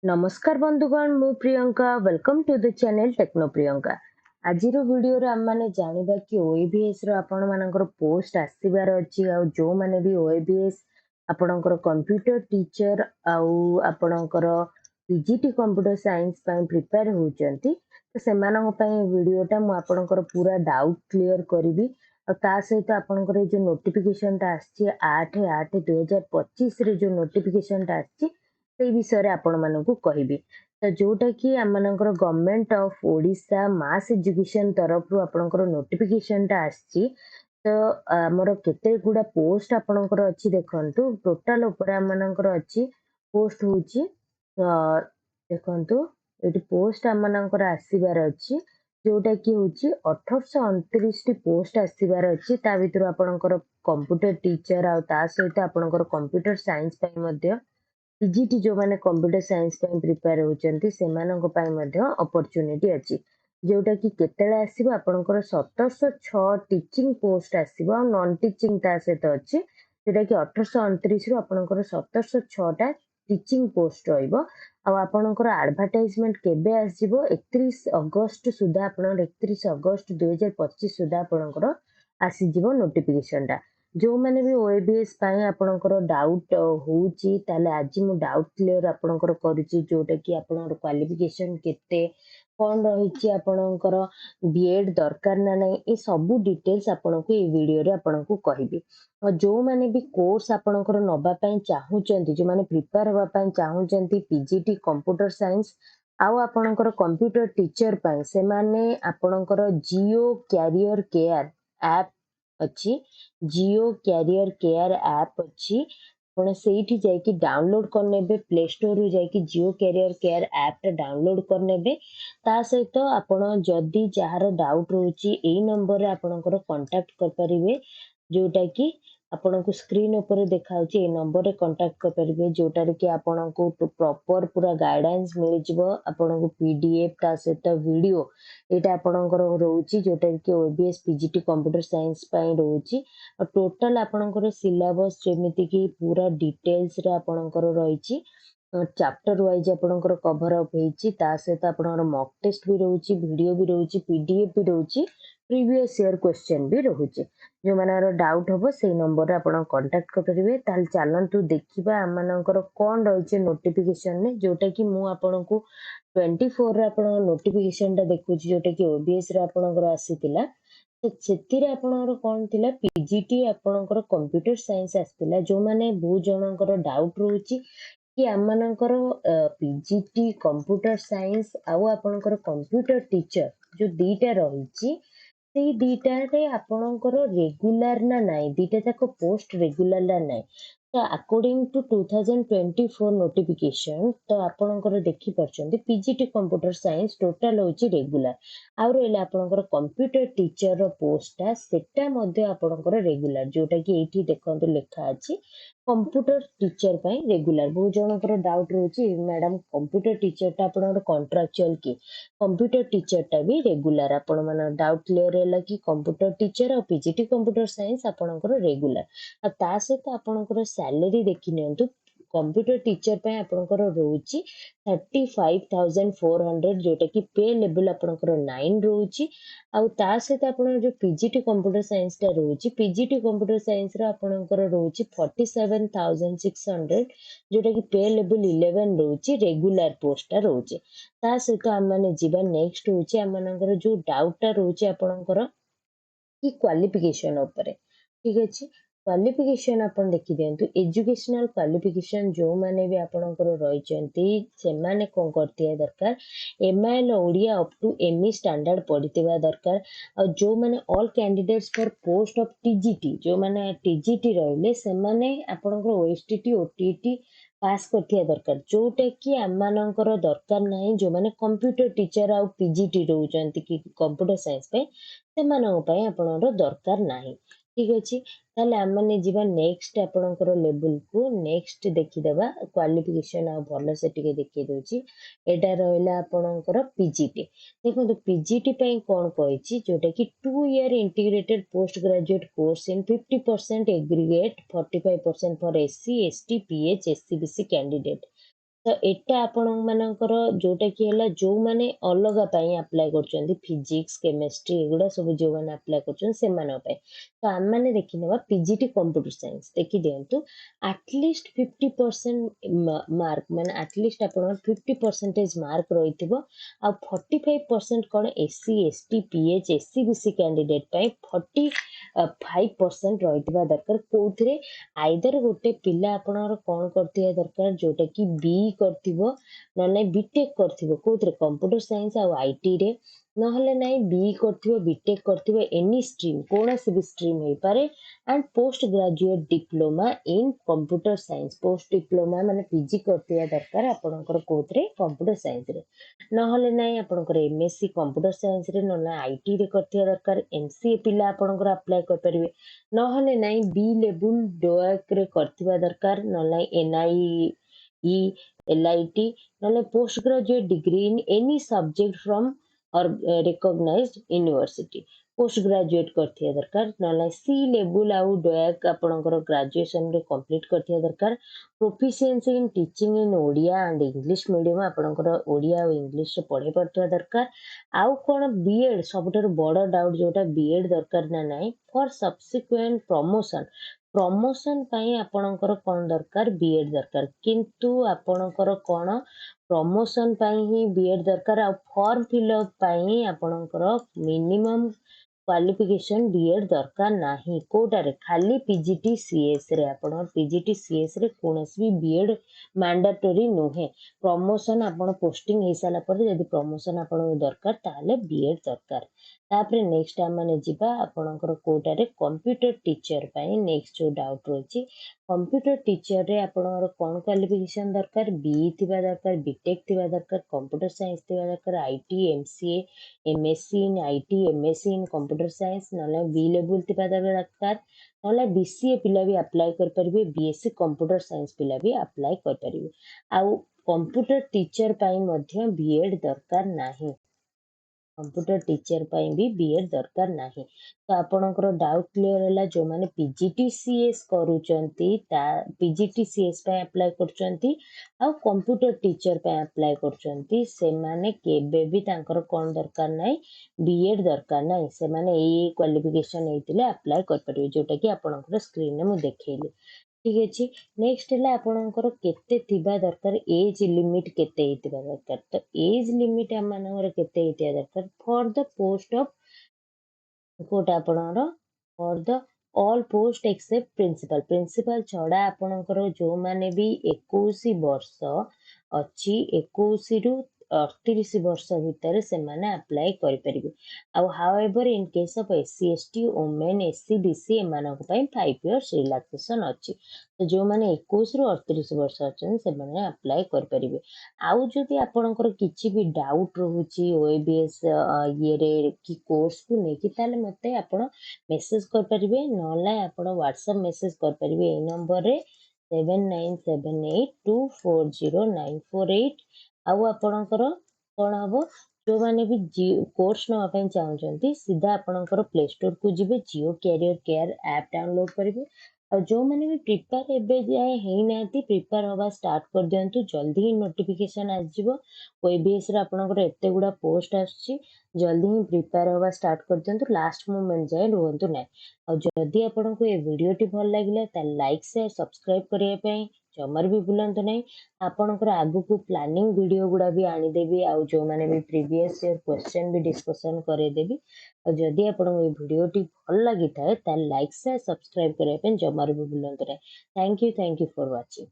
नमस्कार बंधुगण मु Priyanka welcome to the channel techno Priyanka. आज वीडियो रे आम माने जानिबा कि ओएबीएस रो आपण मानकर पोस्ट आसीबार अछि आ जो माने भी ओएबीएस आपणकर कंप्यूटर टीचर आउ आपणकर पीजीटी कंप्यूटर साइंस पय प्रिपेयर होचंती तो सेमानक पय वीडियोटा मु आपणकर पूरा डाउट क्लियर करबी और ता सहित आपणकर जो नोटिफिकेशन टा आछि 8/8/2025 रे जो नोटिफिकेशन टा आछि से विषय आपण मानकू कहबी तो जोटा कि Amonkar government of Odisha mass education तरफ रु आपणकर नोटिफिकेशन टा आछि तो हमर केते गुडा पोस्ट आपणकर अछि देखंतु टोटल ऊपर आमनकर अछि पोस्ट होची देखंतु एटी पोस्ट आमनकर आसीबार अछि जोटा कि होची 1829 टी पोस्ट आसीबार अछि ता भितर आपणकर कंप्यूटर टीचर आ ता सहित आपणकर कंप्यूटर साइंस पय मध्ये पीजीटी जो माने कंप्यूटर साइंस पय प्रिपेयर होचंती सेमानक पय मध्ये अपॉर्चुनिटी अछि जोटा कि केतेले आसीबो आपनकर 1706 टीचिंग पोस्ट आसीबो आ नॉन टीचिंग ता सहित अछि जोटा कि 1829 रु आपनकर 1706 टा टीचिंग पोस्ट रहइबो आ आपनकर एडवर्टाइजमेंट केबे आसीबो 31 अगस्त सुधा आपन 31 अगस्त 2025 सुधा आपनकर आसी जीवो नोटिफिकेशन टा जो मैंने भी ओएबीएस पाए आपनकर डाउट होउची ताले आज मु डाउट क्लियर आपनकर करूची जोटा कि आपनकर क्वालिफिकेशन केते कोन रहिची आपनकर बीएड दरकार ना नै ए सब डिटेल्स आपनको ए वीडियो रे आपनको कहबी और जो मैंने भी कोर्स आपनकर नबा पय चाहूचंती जो माने प्रिपेयर होबा पय चाहूचंती पीजीटी कंप्यूटर साइंस आउ आपनकर कंप्यूटर टीचर पय से माने आपनकर जियो कैरियर केयर ऐप अच्छी जियो कैरियर केयर ऐप अच्छी आपण सेठी जाइकी डाउनलोड करनेबे प्ले स्टोर रु जाइकी जियो कैरियर केयर ऐप टा डाउनलोड करनेबे ता सहित आपण जदी जहार डाउट रोची एई नंबर रे आपणकर कांटेक्ट कर परिबे जोटा कि आपनको स्क्रीन ऊपर देखाउची ए नंबर रे कांटेक्ट कर परिबे जोटा रे कि आपनको प्रॉपर पूरा गाइडेंस मिल जिवो आपनको पीडीएफ ता सहित वीडियो एटा आपणकर रोची जोटा कि ओबीएस पीजीटी कंप्यूटर साइंस पय रोची और टोटल आपणकर सिलेबस जेमिति कि पूरा डिटेल्स रे आपणकर रहिची चैप्टर वाइज आपणकर कवर अप हेची ता सहित आपणकर मॉक टेस्ट भी रोची वीडियो भी रोची पीडीएफ भी रोची प्रीवियस ईयर क्वेश्चन भी रोची जो मानर डाउट हबो से नंबर रे आपण कांटेक्ट कर परिबे ताल चलंतु देखिबा आमनकर कोन रहिचे नोटिफिकेशन ने जोटा कि मु आपनको 24 रे आपण नोटिफिकेशन टा देखुची जोटा कि ओबीएस रे आपणकर आसीतिला तो सेतिरे आपणकर कोन थिला पीजीटी आपणकर कंप्यूटर साइंस आसीतिला जो माने बहु जनकर डाउट रोची कि आमनकर पीजीटी कंप्यूटर साइंस आउ आपणकर कंप्यूटर टीचर जो दीटा रहिची सेई दीटा रे आपणकर रेगुलर ना नाही दीटा जाक पोस्ट रेगुलर ना नाही तो अकॉर्डिंग टू 2024 नोटिफिकेशन तो आपणकर देखि परचंती पीजीटी कंप्यूटर साइंस टोटल होची रेगुलर आउ रहला आपणकर कंप्यूटर टीचर रो पोस्ट टा सेटा मध्ये आपणकर रेगुलर जोटा कि एठी देखंतु लेखा अछि कंप्यूटर टीचर पय रेगुलर बहु जनकर डाउट रोची मैडम कंप्यूटर टीचर टा आपणकर कॉन्ट्रैक्चुअल की कंप्यूटर टीचर टा भी रेगुलर आपण मन डाउट क्लियर हैला कि कंप्यूटर टीचर और पीजीटी कंप्यूटर साइंस आपणकर रेगुलर आ ता सहित आपणकर सैलरी देखि नियंतु कंप्यूटर टीचर पे आपणकर रोची 35,400 जोटा कि पे लेवल आपणकर 9 रोची आ ता सहित आपण जो पीजीटी कंप्यूटर साइंस टा रोची पीजीटी कंप्यूटर साइंस रा आपणकर रोची 47,600 जोटा कि पे लेवल 11 रोची रेगुलर पोस्ट टा रोची ता सहित आम माने जीवा नेक्स्ट होची आमनकर जो डाउट टा रोची आपणकर कि क्वालिफिकेशन ऊपर ठीक अछि क्वालिफिकेशन आपण देखि दियंतु एजुकेशनल क्वालिफिकेशन जो माने भी आपणकर रहिचंती से माने कोन करतिया दरकार MIL Odia up to ME standard पढितिबा दरकार और जो माने all candidates for post of TGT जो माने टीजीटी रहले से माने आपणकर ओएसटीटी ओटीटी पास करथिया दरकार जोटा कि आमनकर दरकार नाही जो माने कंप्यूटर टीचर आ पीजीटी रहउचंती कि कंप्यूटर साइंस पे सेमानक पय आपणर दरकार नाही ठीक अछि ताले हम माने जीवा नेक्स्ट आपणकर लेवल को नेक्स्ट देखि देबा क्वालिफिकेशन आ भलो से टिके देखि दोची एटा रहला आपणकर पीजीटी देखो तो पीजीटी पय कोन कहैछि जोटा कि 2 year integrated post graduate course in 50% aggregate 45% for SC ST pH SCBC candidate ତ ଏଟା ଆପଣମାନଙ୍କର ଯୋଉଟାକି ହେଲା ଯୋଉମାନେ ଅଲଗା ପାଇଁ ଆପ୍ଲାଏ କରୁଛନ୍ତି ଫିଜିକ୍ସ କେମିଷ୍ଟ୍ରି ଏଗୁଡ଼ା ସବୁ ଯୋଉମାନେ ଆପ୍ଲାଏ କରୁଛନ୍ତି ସେମାନଙ୍କ ପାଇଁ। ତ ଆମେମାନେ ଦେଖିନେବା ପିଜିଟି କମ୍ପ୍ୟୁଟର ସାଇନ୍ସ ଦେଖିଦିଅନ୍ତୁ ଆଟଲିଷ୍ଟ 50% ମାର୍କ ମାନେ ଆଟଲିଷ୍ଟ ଆପଣଙ୍କର 50% ମାର୍କ ରହିଥିବ ଆଉ 45% କ'ଣ SC ST PH SC BC candidate ପାଇଁ 45% ରହିଥିବା ଦରକାର କୋଉଥିରେ ଆଇଦର ଗୋଟେ ପିଲା ଆପଣଙ୍କର କ'ଣ କରିଥିବା ଦରକାର ଯୋଉଟାକି କରିଥିବ ନହେଲେ ବିଟେକ୍ କରିଥିବ କୋଉଥିରେ କମ୍ପ୍ୟୁଟର ସାଇନ୍ସ ଆଉ ଆଇଟିରେ ନହେଲେ ନାଇଁ କରିଥିବ ବିଟେକ୍ କରିଥିବ ଏନି ଷ୍ଟ୍ରିମ୍ କୌଣସି ବି ଷ୍ଟ୍ରିମ୍ ହେଇପାରେ and post graduate diploma in computer science post diploma ମାନେ ପିଜି କରିଥିବା ଦରକାର ଆପଣଙ୍କର କୋଉଥିରେ କମ୍ପ୍ୟୁଟର ସାଇନ୍ସରେ ନହେଲେ ନାଇଁ ଆପଣଙ୍କର MSc କମ୍ପ୍ୟୁଟର ସାଇନ୍ସରେ ନହେଲେ ଆଇଟିରେ କରିଥିବା ଦରକାର MCA ପିଲା ଆପଣଙ୍କର ଆପ୍ଲାଏ କରିପାରିବେ ନହେଲେ ନାଇଁ ବି ଲେବୁଲ ଡୋଆକ୍ରେ କରିଥିବା ଦରକାର ନହେଲେ NIE LIT ନହେଲେ post graduate degree in any subject from recognized university post graduate କରିଥିବା ଦରକାର ନହେଲେ ସି ଲେବୁଲ ଆଉ ଡୋଆକ୍ ଆପଣଙ୍କର ଗ୍ରାଜୁଏସନରେ କମ୍ପ୍ଲିଟ୍ କରିଥିବା ଦରକାର proficiency in teaching in Odia and English medium ଆପଣଙ୍କର ଓଡ଼ିଆ ଆଉ ଇଂଲିଶରେ ପଢ଼େଇ ପାରୁଥିବା ଦରକାର ଆଉ କ'ଣ ବିଏଡ୍ ସବୁଠାରୁ ବଡ଼ ଡାଉଟ୍ ଯୋଉଟା ବିଏଡ୍ ଦରକାର ନା ନାହିଁ ଫର୍ ସବସିକ୍ୱେଣ୍ଟ ପ୍ରମୋସନ୍ ପାଇଁ ଆପଣଙ୍କର କ'ଣ ଦରକାର ବିଏଡ୍ ଦରକାର କିନ୍ତୁ ଆପଣଙ୍କର କ'ଣ ପ୍ରମୋସନ୍ ପାଇଁ ହିଁ ବିଏଡ୍ ଦରକାର ଆଉ ଫର୍ମ ଫିଲ୍ଅପ୍ ପାଇଁ ଆପଣଙ୍କର ମିନିମମ୍ କ୍ୱାଲିଫିକେସନ୍ ବିଏଡ୍ ଦରକାର ନାହିଁ କୋଉଟାରେ ଖାଲି PGTCSରେ ଆପଣଙ୍କର PGTCSରେ କୌଣସି ବି ବିଏଡ୍ ମ୍ୟାଣ୍ଡାଟୋରି ନୁହେଁ ପ୍ରମୋସନ୍ ଆପଣ ପୋଷ୍ଟିଂ ହେଇସାରିଲା ପରେ ଯଦି ପ୍ରମୋସନ୍ ଆପଣଙ୍କୁ ଦରକାର ତାହେଲେ ବିଏଡ୍ ଦରକାର ତାପରେ ନେକ୍ସଟ ଆମେ ଯିବା ଆପଣଙ୍କର କୋଉଟାରେ କମ୍ପ୍ୟୁଟର ଟିଚର ପାଇଁ ନେକ୍ସଟ ଯୋଉ ଡାଉଟ୍ ରହିଛି କମ୍ପ୍ୟୁଟର ଟିଚରରେ ଆପଣଙ୍କର କ'ଣ କ୍ୱାଲିଫିକେସନ୍ ଦରକାର BE ଥିବା ଦରକାର ବିଟେକ୍ ଥିବା ଦରକାର କମ୍ପ୍ୟୁଟର ସାଇନ୍ସ ଥିବା ଦରକାର IT MCA MSc in IT MSc in computer science ନହେଲେ B ଲେବୁଲ ଥିବା ଦରକାର ନହେଲେ BCA ପିଲା ବି ଆପ୍ଲାଏ କରିପାରିବେ BSc କମ୍ପ୍ୟୁଟର ସାଇନ୍ସ ପିଲା ବି ଆପ୍ଲାଏ କରିପାରିବେ ଆଉ କମ୍ପ୍ୟୁଟର ଟିଚର ପାଇଁ ମଧ୍ୟ ବିଏଡ୍ ଦରକାର ନାହିଁ କମ୍ପ୍ୟୁଟର ଟିଚର ପାଇଁ ବି ବିଏଡ୍ ଦରକାର ନାହିଁ ତ ଆପଣଙ୍କର ଡାଉଟ୍ କ୍ଲିୟର ହେଲା ଯୋଉମାନେ PGTCS କରୁଛନ୍ତି PGTCS ପାଇଁ ଆପ୍ଲାଏ କରୁଛନ୍ତି ଆଉ କମ୍ପ୍ୟୁଟର ଟିଚର ପାଇଁ ଆପ୍ଲାଏ କରୁଛନ୍ତି ସେମାନେ କେବେ ବି ତାଙ୍କର କ'ଣ ଦରକାର ନାହିଁ ବିଏଡ୍ ଦରକାର ନାହିଁ ସେମାନେ ଏଇ କ୍ୱାଲିଫିକେସନ୍ ହେଇଥିଲେ ଆପ୍ଲାଏ କରିପାରିବେ ଯୋଉଟାକି ଆପଣଙ୍କର ସ୍କ୍ରିନରେ ମୁଁ ଦେଖେଇଲି ଠିକ୍ ଅଛି ନେକ୍ସଟ ହେଲା ଆପଣଙ୍କର କେତେ ଥିବା ଦରକାର ଏଜ୍ ଲିମିଟ୍ କେତେ ହେଇଥିବା ଦରକାର ତ ଏଜ୍ ଲିମିଟ୍ ଆମମାନଙ୍କର କେତେ ହେଇଥିବା ଦରକାର ଫର୍ ଦ ପୋଷ୍ଟ ଅଫ୍ କୋଉଟା ଆପଣଙ୍କର for the all post except principal ଛଡ଼ା ଆପଣଙ୍କର ଯୋଉମାନେ ବି 21 ବର୍ଷ ଅଛି 21ରୁ 38 ବର୍ଷ ଭିତରେ ସେମାନେ ଆପ୍ଲାଏ କରିପାରିବେ ଆଉ however in case of SC ST women SC BC ଏମାନଙ୍କ ପାଇଁ 5 years ରିଲାକ୍ସେସନ୍ ଅଛି ତ ଯୋଉମାନେ 21ରୁ 38 ବର୍ଷ ଅଛନ୍ତି ସେମାନେ ଆପ୍ଲାଏ କରିପାରିବେ ଆଉ ଯଦି ଆପଣଙ୍କର କିଛି ବି ଡାଉଟ୍ ରହୁଛି OABS ଇଏରେ କି କୋର୍ସକୁ ନେଇକି ତାହେଲେ ମୋତେ ଆପଣ ମେସେଜ କରିପାରିବେ ନହେଲେ ଆପଣ ହ୍ୱାଟ୍ସଆପ୍ ମେସେଜ କରିପାରିବେ ଏଇ ନମ୍ବରରେ 7978240948 ଆଉ ଆପଣଙ୍କର କ'ଣ ହବ ଯୋଉମାନେ ବି କୋର୍ସ ନେବା ପାଇଁ ଚାହୁଁଛନ୍ତି ସିଧା ଆପଣଙ୍କର ପ୍ଲେ ଷ୍ଟୋରକୁ ଯିବେ Jio carrier care app download କରିବେ ଆଉ ଯୋଉମାନେ ବି ପ୍ରିପେୟାର ଏବେ ଯାଏ ହେଇନାହାନ୍ତି ପ୍ରିପେୟାର ହବା ଷ୍ଟାର୍ଟ କରିଦିଅନ୍ତୁ ଜଲ୍ଦି ହିଁ ନୋଟିଫିକେସନ୍ ଆସିଯିବ OABSରେ ଆପଣଙ୍କର ଏତେ ଗୁଡ଼ା ପୋଷ୍ଟ ଆସୁଛି ଜଲ୍ଦି ହିଁ ପ୍ରିପେୟାର ହବା ଷ୍ଟାର୍ଟ କରିଦିଅନ୍ତୁ ଲାଷ୍ଟ ମୋମେଣ୍ଟ ଯାଏଁ ରୁହନ୍ତୁ ନାହିଁ ଆଉ ଯଦି ଆପଣଙ୍କୁ ଏ ଭିଡ଼ିଓଟି ଭଲ ଲାଗିଲା ତାହେଲେ ଲାଇକ୍ ସେୟାର ସବସ୍କ୍ରାଇବ୍ କରିବା ପାଇଁ ଜମାରୁ ବି ଭୁଲନ୍ତୁ ନାହିଁ ଆପଣଙ୍କର ଆଗକୁ ପ୍ଲାନିଂ ଭିଡ଼ିଓ ଗୁଡ଼ା ବି ଆଣିଦେବି ଆଉ ଯୋଉମାନେ ବି ପ୍ରିଭିୟସ୍ ଇୟର କ୍ୱେଶ୍ଚନ୍ ବି ଡିସ୍କସନ୍ କରେଇଦେବି ଆଉ ଯଦି ଆପଣଙ୍କୁ ଏ ଭିଡ଼ିଓଟି ଭଲ ଲାଗିଥାଏ ତାହେଲେ ଲାଇକ୍ ସେୟାର ସବସ୍କ୍ରାଇବ୍ କରିବା ପାଇଁ ଜମାରୁ ବି ଭୁଲନ୍ତୁ ନାହିଁ ଥ୍ୟାଙ୍କ ୟୁ ଫର୍ ୱାଚିଂ